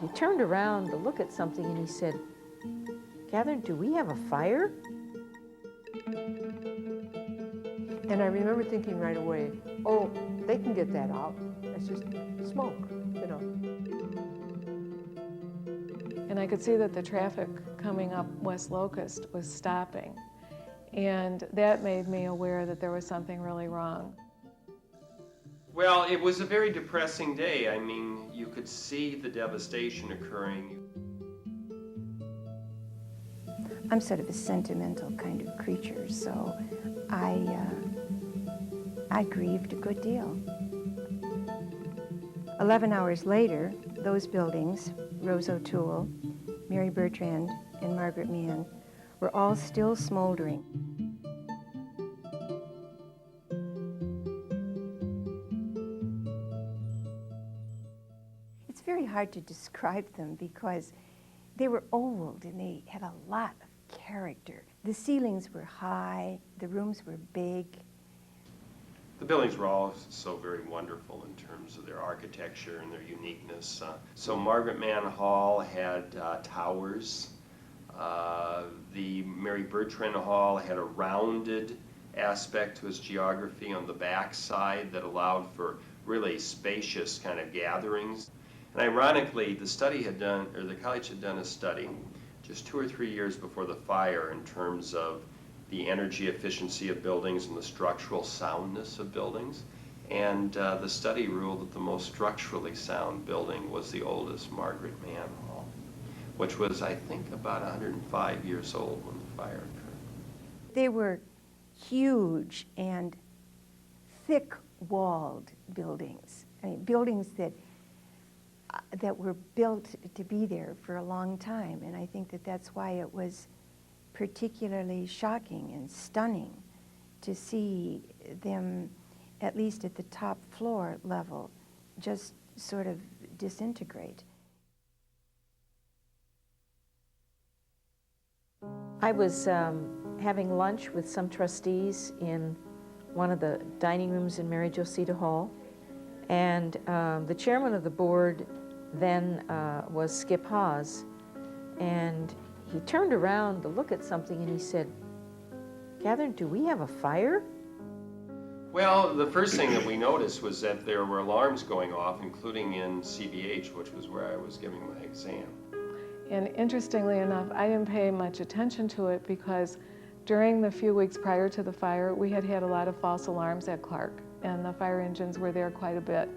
He turned around to look at something and he said, "Catherine, do we have a fire?" And I remember thinking right away, oh, they can get that out. It's just smoke, you know. And I could see that the traffic coming up West Locust was stopping. And that made me aware that there was something really wrong. Well, it was a very depressing day. I mean, you could see the devastation occurring. I'm sort of a sentimental kind of creature, so I grieved a good deal. 11 hours later, those buildings, Rose O'Toole, Mary Bertrand, and Margaret Mann, were all still smoldering. It's very hard to describe them because they were old and they had a lot of character. The ceilings were high, the rooms were big. The buildings were all so very wonderful in terms of their architecture and their uniqueness. So Margaret Mann Hall had towers. The Mary Bertrand Hall had a rounded aspect to its geography on the back side that allowed for really spacious kind of gatherings. And ironically, the college had done a study just 2 or 3 years before the fire in terms of the energy efficiency of buildings and the structural soundness of buildings. And the study ruled that the most structurally sound building was the oldest Margaret Mann Hall, which was, I think, about 105 years old when the fire occurred. They were huge and thick-walled buildings. I mean, buildings that were built to be there for a long time, and I think that that's why it was particularly shocking and stunning to see them, at least at the top floor level, just sort of disintegrate. I was having lunch with some trustees in one of the dining rooms in Mary Josita Hall, and the chairman of the board then was Skip Hawes, and he turned around to look at something and he said, "Catherine, do we have a fire?" Well, the first thing that we noticed was that there were alarms going off, including in CBH, which was where I was giving my exam. And interestingly enough, I didn't pay much attention to it because during the few weeks prior to the fire, we had had a lot of false alarms at Clarke, and the fire engines were there quite a bit.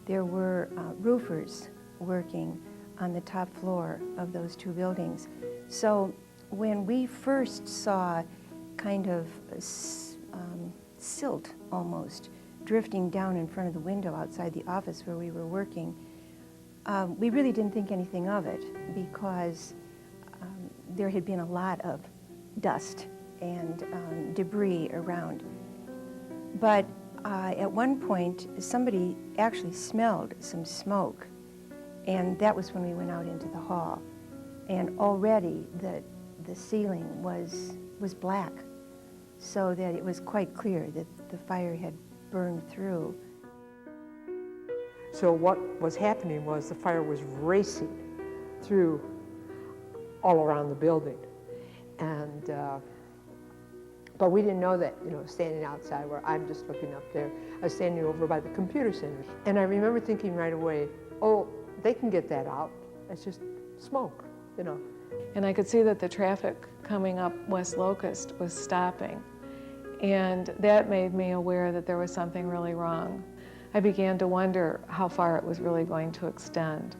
There were roofers working on the top floor of those two buildings. So when we first saw kind of silt almost drifting down in front of the window outside the office where we were working, we really didn't think anything of it because there had been a lot of dust and debris around. But at one point, somebody actually smelled some smoke, and that was when we went out into the hall. And already the ceiling was black, so that it was quite clear that the fire had burned through. So what was happening was the fire was racing through all around the building. And, but we didn't know that, you know, standing outside where I'm just looking up there. I was standing over by the computer center. And I remember thinking right away, oh, they can get that out. It's just smoke, you know. And I could see that the traffic coming up West Locust was stopping. And that made me aware that there was something really wrong. I began to wonder how far it was really going to extend.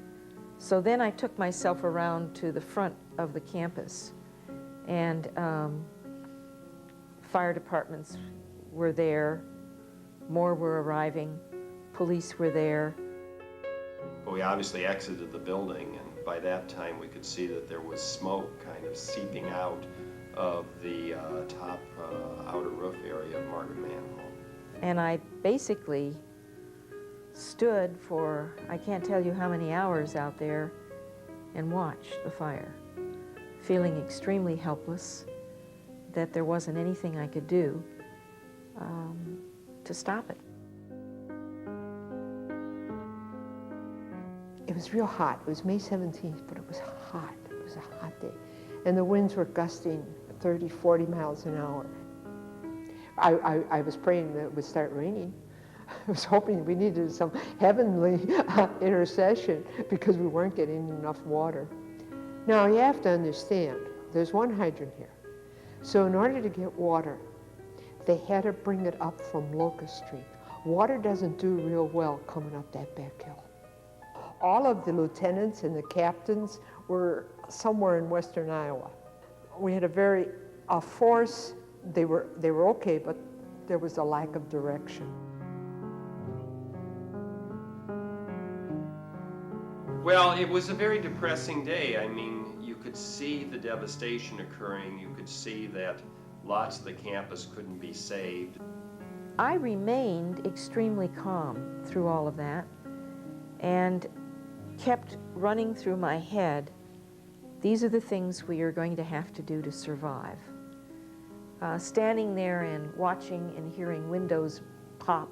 So then I took myself around to the front of the campus, and fire departments were there, more were arriving, police were there. We obviously exited the building, and by that time we could see that there was smoke kind of seeping out of the top outer roof area of Margaret Mann Hall. And I basically stood for, I can't tell you how many hours out there, and watched the fire, feeling extremely helpless, that there wasn't anything I could do to stop it. It was real hot. It was May 17th, but it was hot. It was a hot day. And the winds were gusting 30, 40 miles an hour. I was praying that it would start raining. I was hoping we needed some heavenly intercession because we weren't getting enough water. Now, you have to understand, there's one hydrant here. So in order to get water, they had to bring it up from Locust Street. Water doesn't do real well coming up that back hill. All of the lieutenants and the captains were somewhere in western Iowa. We had a force. They were okay, but there was a lack of direction. Well, it was a very depressing day. I mean, you could see the devastation occurring. You could see that lots of the campus couldn't be saved. I remained extremely calm through all of that and kept running through my head, these are the things we are going to have to do to survive. Standing there and watching and hearing windows pop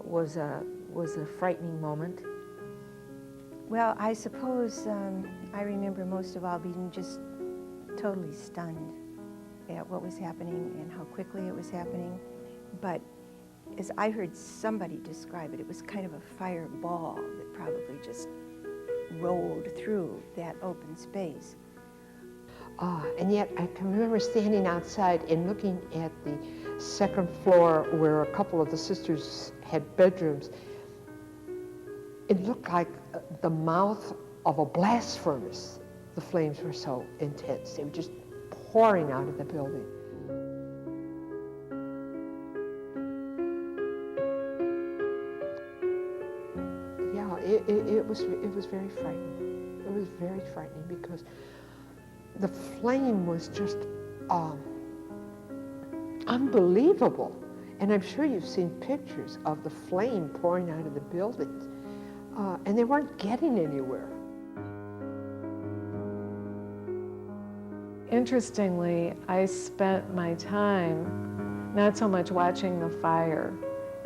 was a frightening moment. Well, I suppose I remember most of all being just totally stunned at what was happening and how quickly it was happening. But as I heard somebody describe it, it was kind of a fireball that probably just rolled through that open space. And yet I can remember standing outside and looking at the second floor where a couple of the sisters had bedrooms. It looked like the mouth of a blast furnace. The flames were so intense. They were just pouring out of the building. Yeah, it was very frightening. It was very frightening because the flame was just unbelievable. And I'm sure you've seen pictures of the flame pouring out of the buildings. And they weren't getting anywhere. Interestingly, I spent my time not so much watching the fire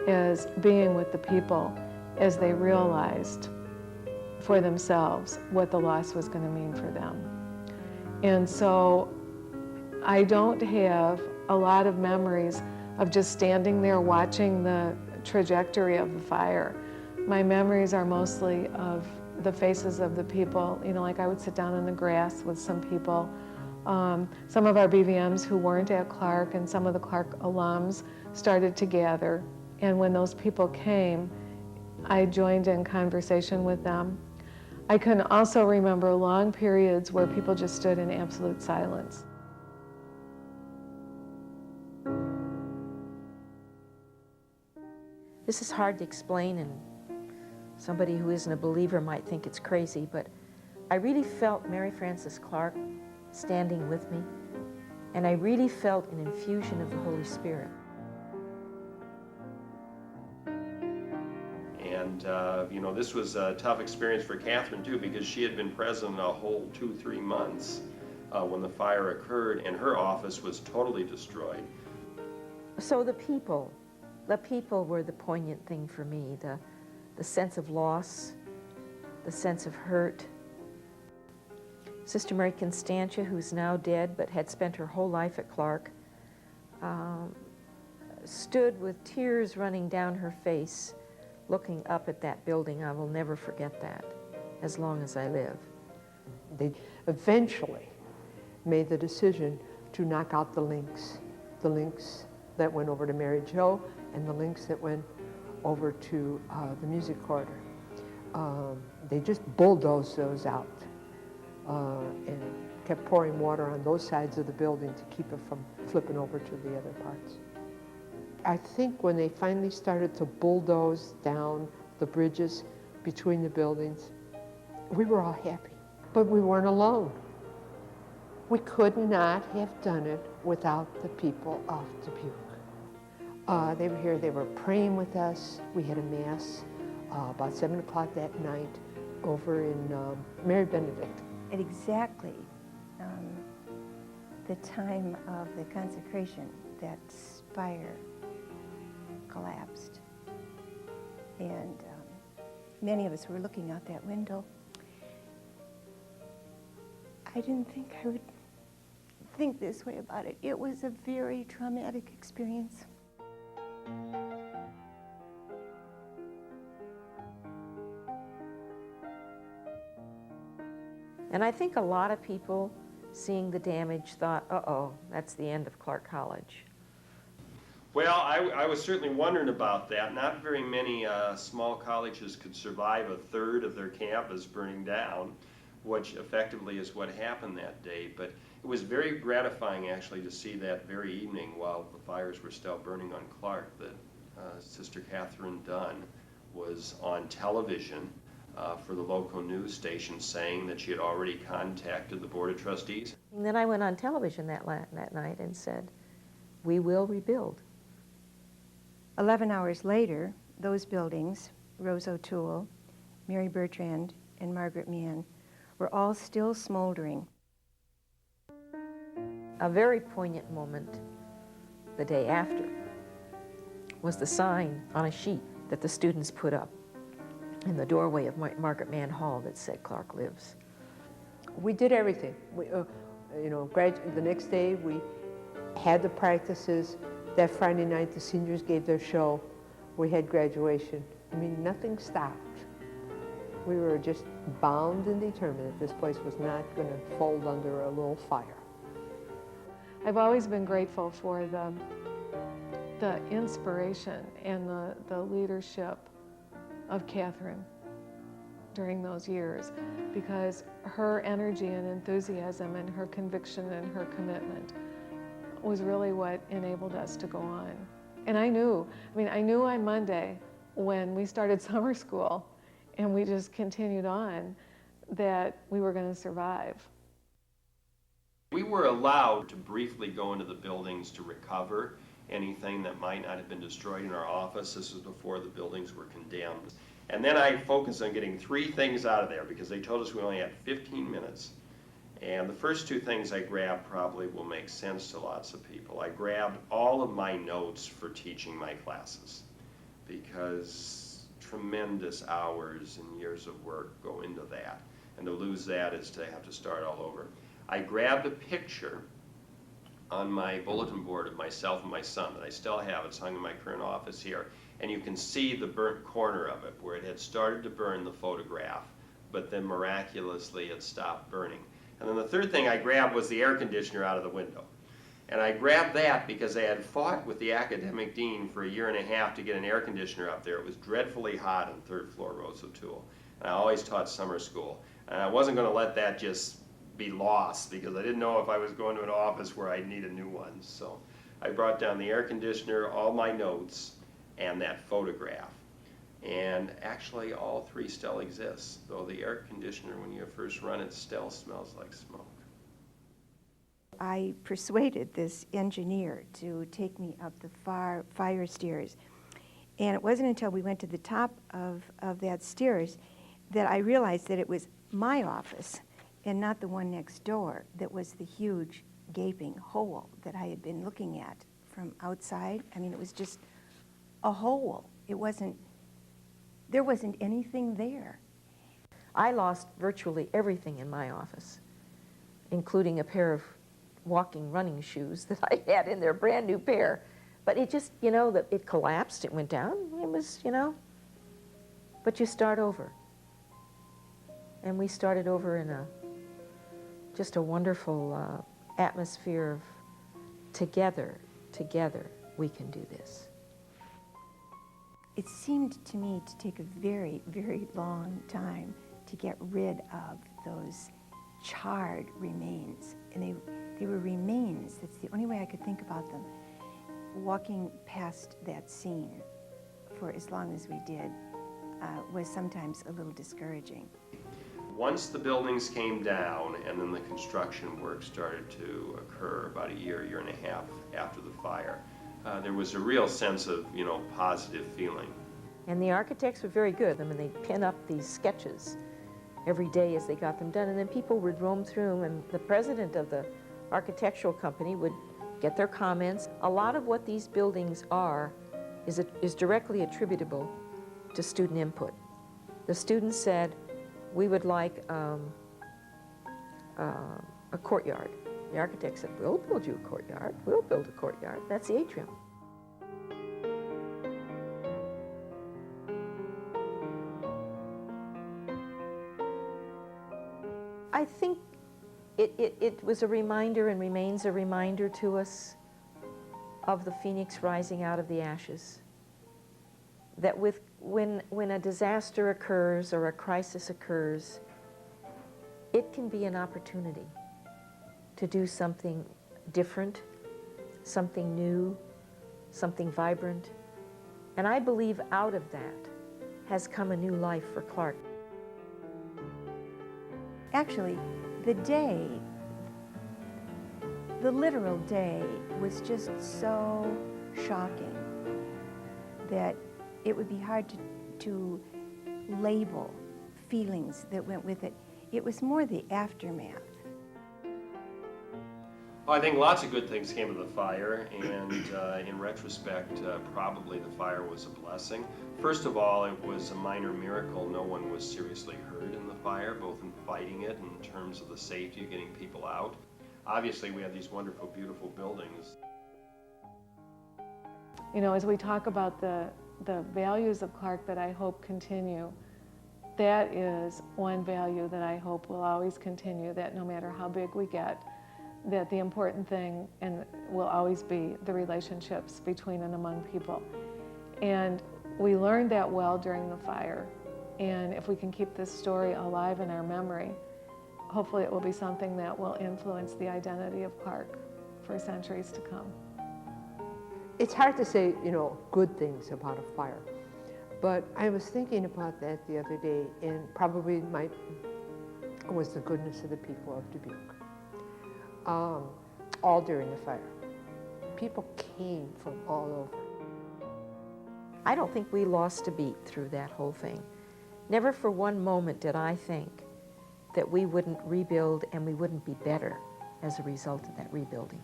as being with the people as they realized for themselves what the loss was going to mean for them. And so I don't have a lot of memories of just standing there watching the trajectory of the fire. My memories are mostly of the faces of the people. You know, like I would sit down in the grass with some people. Some of our BVMs who weren't at Clarke and some of the Clarke alums started to gather. And when those people came, I joined in conversation with them. I can also remember long periods where people just stood in absolute silence. This is hard to explain, and somebody who isn't a believer might think it's crazy, but I really felt Mary Frances Clarke standing with me, and I really felt an infusion of the Holy Spirit. And, you know, this was a tough experience for Catherine, too, because she had been present a whole 2-3 months when the fire occurred, and her office was totally destroyed. So the people were the poignant thing for me, the sense of loss, the sense of hurt. Sister Mary Constantia, who's now dead but had spent her whole life at Clarke, stood with tears running down her face, looking up at that building. I will never forget that as long as I live. They eventually made the decision to knock out the links that went over to Mary Jo and the links that went over to the music corridor. They just bulldozed those out and kept pouring water on those sides of the building to keep it from flipping over to the other parts. I think when they finally started to bulldoze down the bridges between the buildings, we were all happy, but we weren't alone. We could not have done it without the people of Dubuque. They were here, they were praying with us. We had a mass about 7 o'clock that night over in Mary Benedict. At exactly the time of the consecration, that spire collapsed. And many of us were looking out that window. I didn't think I would think this way about it. It was a very traumatic experience. And I think a lot of people seeing the damage thought, uh-oh, that's the end of Clarke College. Well, I was certainly wondering about that. Not very many small colleges could survive a third of their campus burning down, which effectively is what happened that day. But it was very gratifying, actually, to see that very evening while the fires were still burning on Clarke that Sister Catherine Dunn was on television for the local news station saying that she had already contacted the Board of Trustees. And then I went on television that night and said, we will rebuild. 11 hours later, those buildings, Rose O'Toole, Mary Bertrand, and Margaret Mann, were all still smoldering. A very poignant moment the day after was the sign on a sheet that the students put up in the doorway of Margaret Mann Hall that said, Clarke lives. We did everything. We, the next day we had the practices. That Friday night the seniors gave their show. We had graduation. I mean, nothing stopped. We were just bound and determined that this place was not going to fold under a little fire. I've always been grateful for the inspiration and the leadership of Catherine during those years, because her energy and enthusiasm and her conviction and her commitment was really what enabled us to go on. And I knew on Monday when we started summer school and we just continued on that we were going to survive. We were allowed to briefly go into the buildings to recover anything that might not have been destroyed in our office. This was before the buildings were condemned. And then I focused on getting 3 things out of there because they told us we only had 15 minutes. And the first 2 things I grabbed probably will make sense to lots of people. I grabbed all of my notes for teaching my classes because tremendous hours and years of work go into that. And to lose that is to have to start all over. I grabbed a picture on my bulletin board of myself and my son that I still have. It's hung in my current office here. And you can see the burnt corner of it where it had started to burn, the photograph, but then miraculously it stopped burning. And then the third thing I grabbed was the air conditioner out of the window. And I grabbed that because I had fought with the academic dean for a year and a half to get an air conditioner up there. It was dreadfully hot on 3rd floor Rose O'Toole. And I always taught summer school. And I wasn't going to let that just be lost because I didn't know if I was going to an office where I'd need a new one. So I brought down the air conditioner, all my notes, and that photograph. And actually all 3 still exist, though the air conditioner, when you first run it, still smells like smoke. I persuaded this engineer to take me up the fire stairs. And it wasn't until we went to the top of that stairs that I realized that it was my office and not the one next door that was the huge gaping hole that I had been looking at from outside. I mean, it was just a hole. There wasn't anything there. I lost virtually everything in my office, including a pair of running shoes that I had in there, brand new pair. But it just, it collapsed, it went down. It was, but you start over. And we started over in just a wonderful atmosphere of together, we can do this. It seemed to me to take a very, very long time to get rid of those charred remains. And they were remains. That's the only way I could think about them. Walking past that scene for as long as we did was sometimes a little discouraging. Once the buildings came down and then the construction work started to occur about a year and a half after the fire, there was a real sense of, positive feeling. And the architects were very good. I mean, they'd pin up these sketches every day as they got them done, and then people would roam through them, and the president of the architectural company would get their comments. A lot of what these buildings are is directly attributable to student input. The students said, we would like a courtyard. The architect said, we'll build you a courtyard. We'll build a courtyard. That's the atrium. I think it was a reminder and remains a reminder to us of the phoenix rising out of the ashes. That when a disaster occurs or a crisis occurs, it can be an opportunity to do something different, something new, something vibrant. And I believe out of that has come a new life for Clarke. Actually, the day, the literal day, was just so shocking that it would be hard to label feelings that went with it. It was more the aftermath. Well, I think lots of good things came of the fire, and in retrospect, probably the fire was a blessing. First of all, it was a minor miracle. No one was seriously hurt in the fire, both in fighting it and in terms of the safety of getting people out. Obviously, we have these wonderful, beautiful buildings. You know, as we talk about the values of Clarke that I hope continue, that is one value that I hope will always continue, that no matter how big we get, that the important thing and will always be the relationships between and among people. And we learned that well during the fire. And if we can keep this story alive in our memory, hopefully it will be something that will influence the identity of Clarke for centuries to come. It's hard to say, you know, good things about a fire. But I was thinking about that the other day, and probably was the goodness of the people of Dubuque. All during the fire. People came from all over. I don't think we lost a beat through that whole thing. Never for one moment did I think that we wouldn't rebuild and we wouldn't be better as a result of that rebuilding.